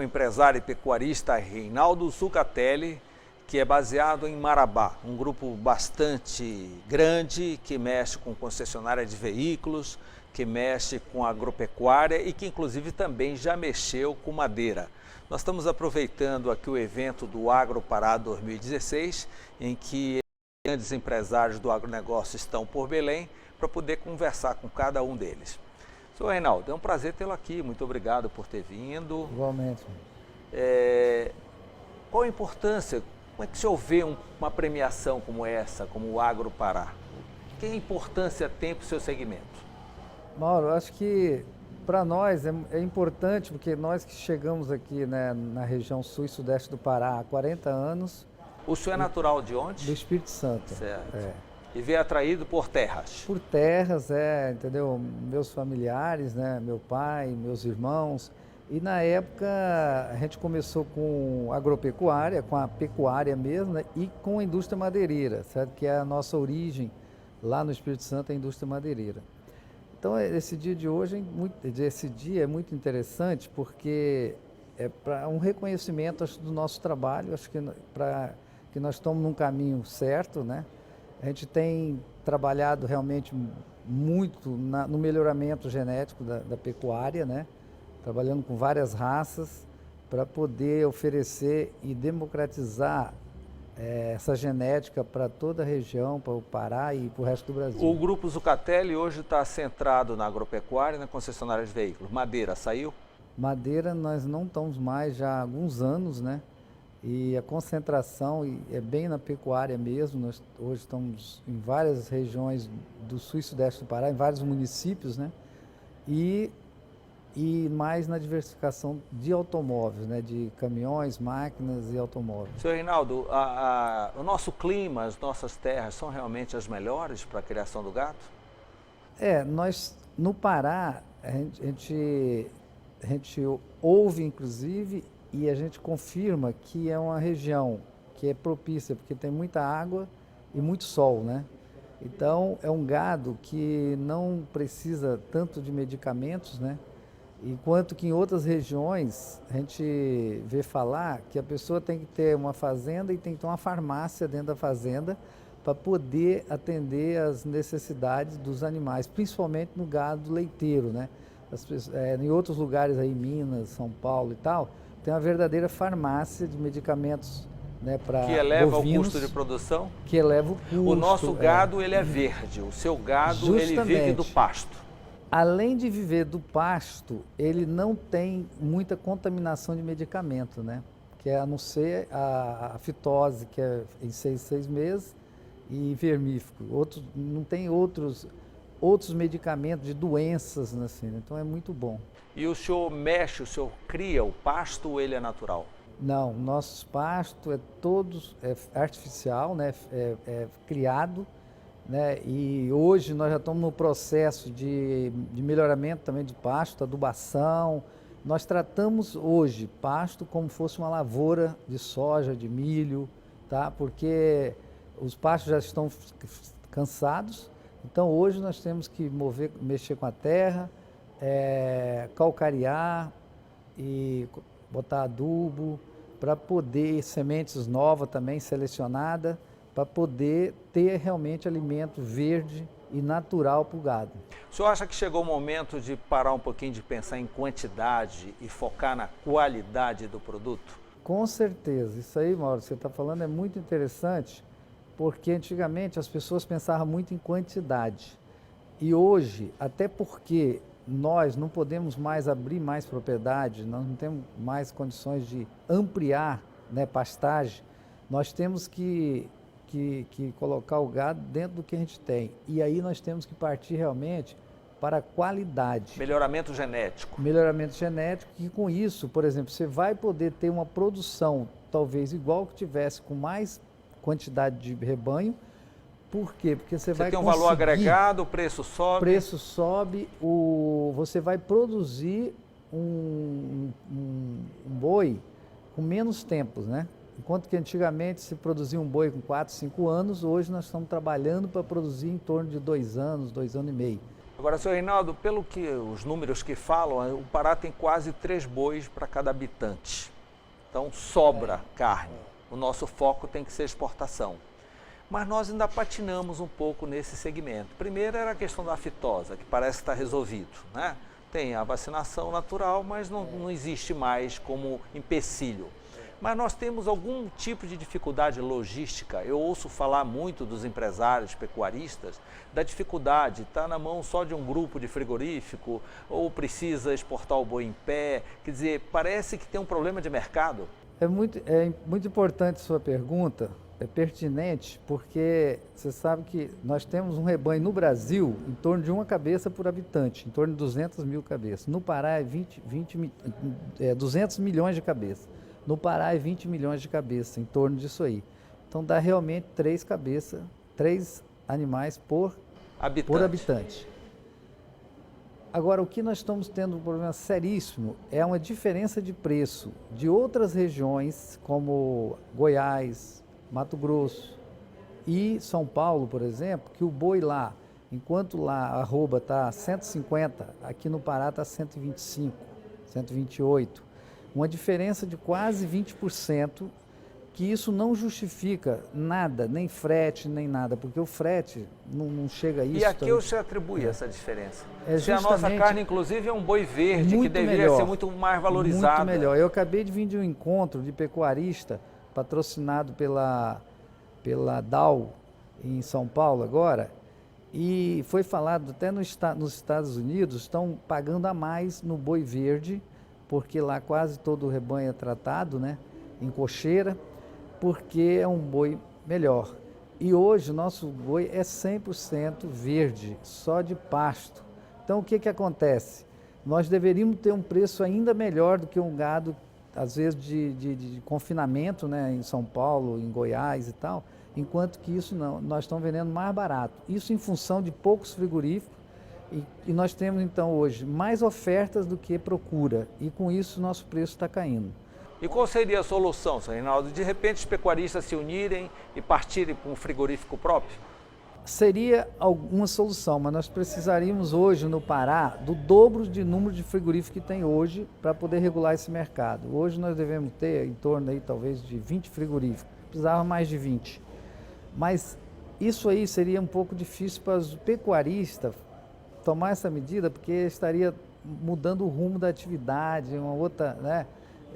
empresário e pecuarista Reinaldo Zucatelli, que é baseado em Marabá, um grupo bastante grande que mexe com concessionária de veículos, que mexe com agropecuária e que inclusive também já mexeu com madeira. Nós estamos aproveitando aqui o evento do Agro Pará 2016, em que grandes empresários do agronegócio estão por Belém, para poder conversar com cada um deles. Senhor Reinaldo, é um prazer tê-lo aqui, muito obrigado por ter vindo. Igualmente. Qual a importância, como é que o senhor vê uma premiação como essa, como o Agro Pará? Que importância tem para o seu segmento? Mauro, acho que para nós é importante, porque nós que chegamos aqui, né, na região sul e sudeste do Pará há 40 anos. O senhor é natural de onde? Do Espírito Santo. Certo. E veio atraído por terras? Por terras, entendeu? Meus familiares, né? Meu pai, meus irmãos. E na época a gente começou com agropecuária, com a pecuária mesmo, né? E com a indústria madeireira, certo? Que é a nossa origem lá no Espírito Santo, a indústria madeireira. Então esse dia de hoje, esse dia é muito interessante porque é para um reconhecimento, acho, do nosso trabalho, acho que para que nós estamos num caminho certo, né? A gente tem trabalhado realmente muito no melhoramento genético da pecuária, né? Trabalhando com várias raças para poder oferecer e democratizar essa genética para toda a região, para o Pará e para o resto do Brasil. O Grupo Zucatelli hoje está centrado na agropecuária e na concessionária de veículos. Madeira, saiu? Madeira nós não estamos mais já há alguns anos, né? E a concentração é bem na pecuária mesmo. Nós hoje estamos em várias regiões do sul e sudeste do Pará, em vários municípios, né? E mais na diversificação de automóveis, né? De caminhões, máquinas e automóveis. Senhor Reinaldo, o nosso clima, as nossas terras são realmente as melhores para a criação do gado? Nós no Pará, a gente ouve inclusive e a gente confirma que é uma região que é propícia, porque tem muita água e muito sol, né? Então, é um gado que não precisa tanto de medicamentos, né? Enquanto que em outras regiões, a gente vê falar que a pessoa tem que ter uma fazenda e tem que ter uma farmácia dentro da fazenda para poder atender às necessidades dos animais, principalmente no gado leiteiro, né? Em outros lugares aí, Minas, São Paulo e tal, tem uma verdadeira farmácia de medicamentos, né, para que eleva bovinos, o custo de produção? Que eleva o custo. O nosso gado, ele é verde. O seu gado, justamente, ele vive do pasto. Além de viver do pasto, ele não tem muita contaminação de medicamento, né? Que é a não ser a fitose, que é em 6 meses, e vermífugo. Não tem outros medicamentos de doenças, assim, né? Então é muito bom. E o senhor mexe, o senhor cria o pasto ou ele é natural? Não, nosso pasto é artificial, né? É criado, né? E hoje nós já estamos no processo de melhoramento também de pasto, adubação. Nós tratamos hoje pasto como fosse uma lavoura de soja, de milho, tá? Porque os pastos já estão cansados. Então hoje nós temos que mexer com a terra, calcarear e botar adubo para poder, sementes novas também selecionadas, para poder ter realmente alimento verde e natural para o gado. O senhor acha que chegou o momento de parar um pouquinho de pensar em quantidade e focar na qualidade do produto? Com certeza. Isso aí, Mauro, você está falando é muito interessante, porque antigamente as pessoas pensavam muito em quantidade. E hoje, até porque nós não podemos mais abrir mais propriedade, nós não temos mais condições de ampliar, né, pastagem, nós temos que colocar o gado dentro do que a gente tem. E aí nós temos que partir realmente para a qualidade. Melhoramento genético. Melhoramento genético, e com isso, por exemplo, você vai poder ter uma produção talvez igual que tivesse com mais quantidade de rebanho. Por quê? Porque você vai tem um valor agregado, o preço sobe. O preço sobe, você vai produzir um boi com menos tempos, né? Enquanto que antigamente se produzia um boi com 4, 5 anos, hoje nós estamos trabalhando para produzir em torno de 2 anos, 2 anos e meio. Agora, senhor Reinaldo, pelo que os números que falam, o Pará tem quase 3 bois para cada habitante. Então, sobra carne. O nosso foco tem que ser exportação. Mas nós ainda patinamos um pouco nesse segmento. Primeiro era a questão da aftosa, que parece estar resolvido, né? Tem a vacinação natural, mas não existe mais como empecilho. Mas nós temos algum tipo de dificuldade logística. Eu ouço falar muito dos empresários pecuaristas da dificuldade, está na mão só de um grupo de frigorífico ou precisa exportar o boi em pé. Quer dizer, parece que tem um problema de mercado. É muito importante sua pergunta, é pertinente, porque você sabe que nós temos um rebanho no Brasil em torno de uma cabeça por habitante, em torno de 200 mil cabeças. No Pará é 200 milhões de cabeças. No Pará é 20 milhões de cabeças, em torno disso aí. Então dá realmente 3 animais por habitante. Agora, o que nós estamos tendo um problema seríssimo é uma diferença de preço de outras regiões, como Goiás, Mato Grosso e São Paulo, por exemplo, que o boi lá, enquanto lá a arroba está 150, aqui no Pará está 125, 128. Uma diferença de quase 20%, que isso não justifica nada, nem frete, nem nada, porque o frete não chega a isso. E a que você atribui essa diferença? Se a nossa justamente carne, inclusive, é um boi verde, que deveria ser muito mais valorizado. Muito melhor. Eu acabei de vir de um encontro de pecuarista, patrocinado pela DAO, em São Paulo agora, e foi falado até nos Estados Unidos, estão pagando a mais no boi verde, porque lá quase todo o rebanho é tratado, né, em cocheira, porque é um boi melhor. E hoje o nosso boi é 100% verde, só de pasto. Então o que acontece? Nós deveríamos ter um preço ainda melhor do que um gado, às vezes de confinamento, né, em São Paulo, em Goiás e tal, enquanto que isso não, nós estamos vendendo mais barato. Isso em função de poucos frigoríficos, e nós temos então hoje mais ofertas do que procura, e com isso nosso preço está caindo. E qual seria a solução, senhor Reinaldo? De repente os pecuaristas se unirem e partirem para um frigorífico próprio? Seria alguma solução, mas nós precisaríamos hoje no Pará do dobro de número de frigoríficos que tem hoje para poder regular esse mercado. Hoje nós devemos ter em torno aí talvez de 20 frigoríficos, precisava mais de 20. Mas isso aí seria um pouco difícil para os pecuaristas tomar essa medida, porque estaria mudando o rumo da atividade, uma outra, né?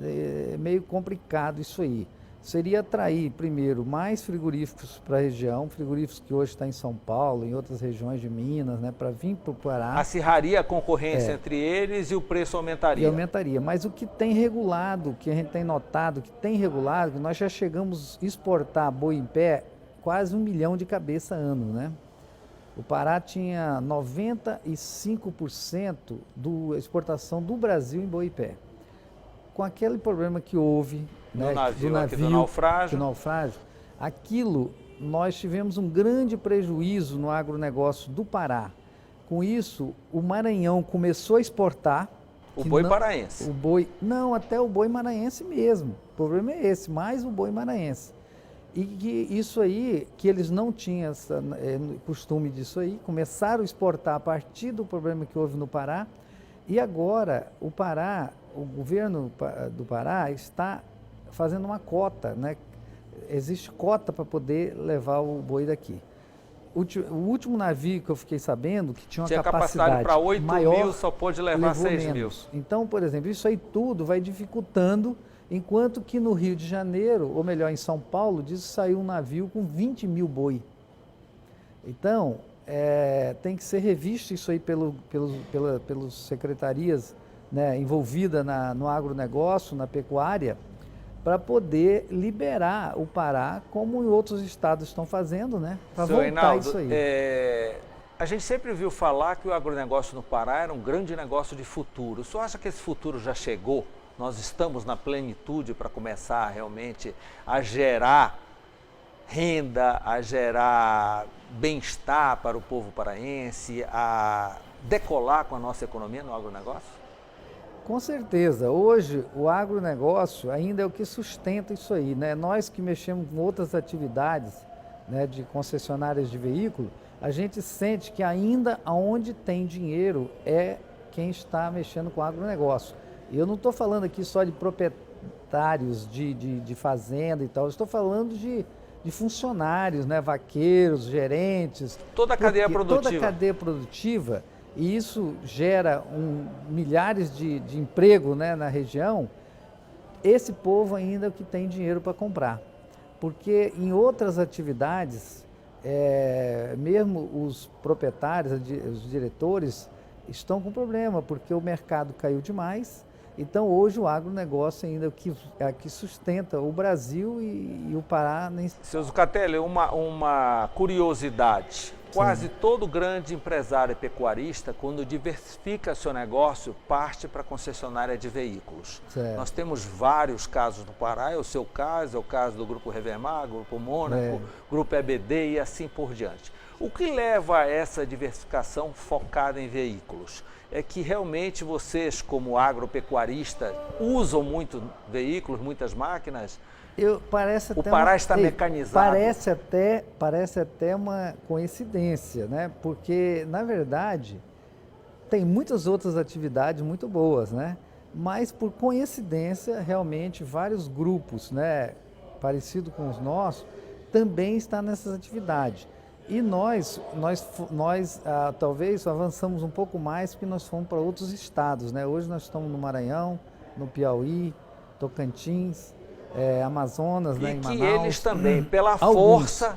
É meio complicado isso aí. Seria atrair, primeiro, mais frigoríficos para a região, frigoríficos que hoje estão em São Paulo, em outras regiões de Minas, né, para vir para o Pará. Acirraria a concorrência entre eles e o preço aumentaria. E aumentaria, mas o que tem regulado, que a gente tem notado, que tem regulado, que nós já chegamos a exportar boi em pé quase 1 milhão de cabeça ano, né? O Pará tinha 95% da exportação do Brasil em boi em pé. Com aquele problema que houve, do né, navio, do naufrágio, aquilo, nós tivemos um grande prejuízo no agronegócio do Pará. Com isso, o Maranhão começou a exportar. O boi paraense. Até o boi maranhense mesmo. O problema é esse, mais o boi maranhense. E que isso aí, que eles não tinham costume disso aí, começaram a exportar a partir do problema que houve no Pará. E agora o governo do Pará está fazendo uma cota, né? Existe cota para poder levar o boi daqui. O último navio que eu fiquei sabendo, que tinha uma capacidade para 8 maior, mil, só pôde levar 6 mil. Então, por exemplo, isso aí tudo vai dificultando, enquanto que no Rio de Janeiro, ou melhor, em São Paulo, diz que saiu um navio com 20 mil boi. Então, tem que ser revisto isso aí pelas secretarias, né, envolvidas no agronegócio, na pecuária, para poder liberar o Pará, como em outros estados estão fazendo, né, para voltar Reinaldo, isso aí. A gente sempre ouviu falar que o agronegócio no Pará era um grande negócio de futuro. O senhor acha que esse futuro já chegou? Nós estamos na plenitude para começar realmente a gerar renda, a gerar bem-estar para o povo paraense, a decolar com a nossa economia no agronegócio? Com certeza. Hoje, o agronegócio ainda é o que sustenta isso aí, né? Nós que mexemos com outras atividades, né, de concessionárias de veículo, a gente sente que ainda onde tem dinheiro é quem está mexendo com agronegócio. E eu não estou falando aqui só de proprietários de fazenda e tal, eu estou falando de funcionários, né, vaqueiros, gerentes. Toda a cadeia produtiva. Toda a cadeia produtiva, e isso gera milhares de emprego, né, na região. Esse povo ainda é o que tem dinheiro para comprar. Porque em outras atividades, mesmo os proprietários, os diretores, estão com problema, porque o mercado caiu demais. Então, hoje, o agronegócio ainda é o que sustenta o Brasil e o Pará. Seu Zucatelli, uma curiosidade. Quase todo grande empresário pecuarista, quando diversifica seu negócio, parte para a concessionária de veículos. Certo. Nós temos vários casos no Pará, é o seu caso, é o caso do Grupo Revemar, Grupo Mônaco, Grupo EBD e assim por diante. O que leva a essa diversificação focada em veículos? É que realmente vocês, como agropecuarista, usam muito veículos, muitas máquinas? O Pará está mecanizado. Parece até uma coincidência, né? Porque, na verdade, tem muitas outras atividades muito boas, né? Mas, por coincidência, realmente, vários grupos, né, parecidos com os nossos, também estão nessas atividades. E nós talvez avançamos um pouco mais porque nós fomos para outros estados, né? Hoje nós estamos no Maranhão, no Piauí, Tocantins, Amazonas, né, em Manaus. E que eles também, pela força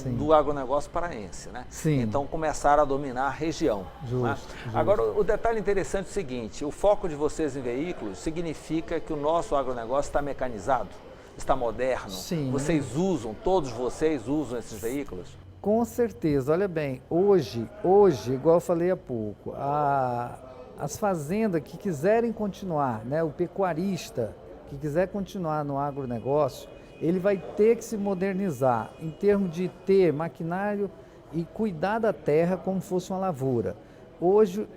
do agronegócio paraense, né? Sim. Então começaram a dominar a região. Justo, né? justo. Agora, o detalhe interessante é o seguinte, o foco de vocês em veículos significa que o nosso agronegócio está mecanizado, está moderno. Sim. Todos vocês usam esses veículos? Com certeza. Olha bem, hoje, igual eu falei há pouco, as fazendas que quiserem continuar, né, o pecuarista que quiser continuar no agronegócio, ele vai ter que se modernizar em termos de ter maquinário e cuidar da terra como fosse uma lavoura. Hoje,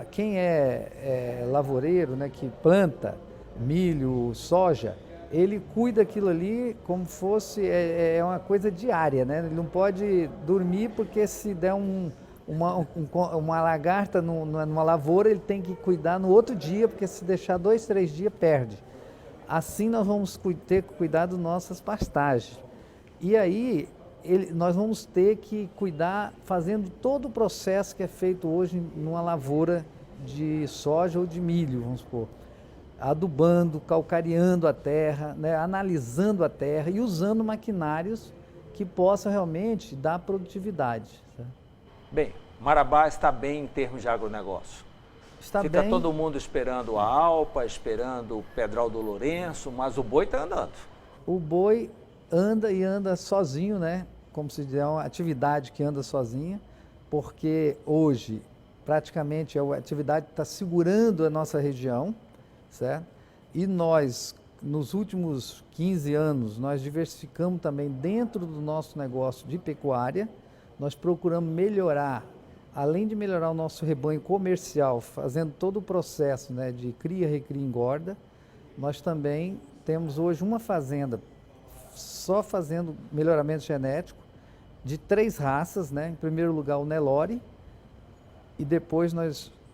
quem é lavoureiro, né, que planta milho, soja, ele cuida aquilo ali como fosse uma coisa diária, né? Ele não pode dormir porque se der uma lagarta numa lavoura, ele tem que cuidar no outro dia, porque se deixar 2, 3 dias, perde. Assim nós vamos ter que cuidar das nossas pastagens. E aí nós vamos ter que cuidar fazendo todo o processo que é feito hoje numa lavoura de soja ou de milho, vamos supor. Adubando, calcareando a terra, né, analisando a terra e usando maquinários que possam realmente dar produtividade. Certo? Bem, Marabá está bem em termos de agronegócio. Fica bem. Todo mundo esperando a Alpa, esperando o Pedral do Lourenço, mas o boi está andando. O boi anda e anda sozinho, né? Como se diz, é uma atividade que anda sozinha, porque hoje praticamente a atividade está segurando a nossa região, certo? E nós, nos últimos 15 anos, nós diversificamos também dentro do nosso negócio de pecuária, nós procuramos melhorar, além de melhorar o nosso rebanho comercial, fazendo todo o processo, né, de cria, recria e engorda, nós também temos hoje uma fazenda só fazendo melhoramento genético de 3 raças, né? Em primeiro lugar o Nelore, e depois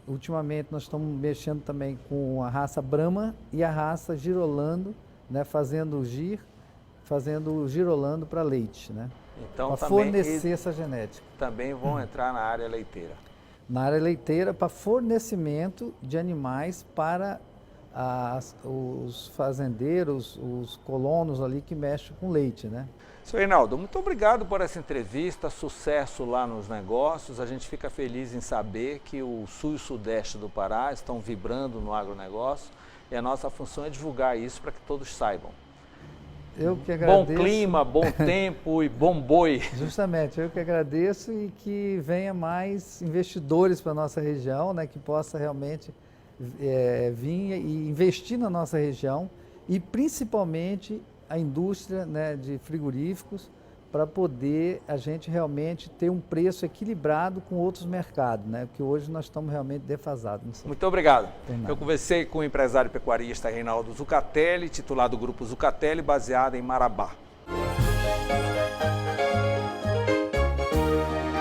ultimamente nós estamos mexendo também com a raça Brahma e a raça Girolando, né, fazendo o Girolando para leite, né? Então, para fornecer essa genética. Também vão entrar na área leiteira. Na área leiteira para fornecimento de animais para os fazendeiros, os colonos ali que mexem com leite, né? Seu Reinaldo, muito obrigado por essa entrevista, sucesso lá nos negócios. A gente fica feliz em saber que o sul e o sudeste do Pará estão vibrando no agronegócio e a nossa função é divulgar isso para que todos saibam. Eu que agradeço. Bom clima, bom tempo e bom boi. Justamente, eu que agradeço e que venha mais investidores para a nossa região, né, que possa realmente vir e investir na nossa região e principalmente a indústria, né, de frigoríficos, para poder a gente realmente ter um preço equilibrado com outros mercados, né? Porque hoje nós estamos realmente defasados. Muito obrigado. Eu conversei com o empresário pecuarista Reinaldo Zucatelli, titular do Grupo Zucatelli, baseado em Marabá.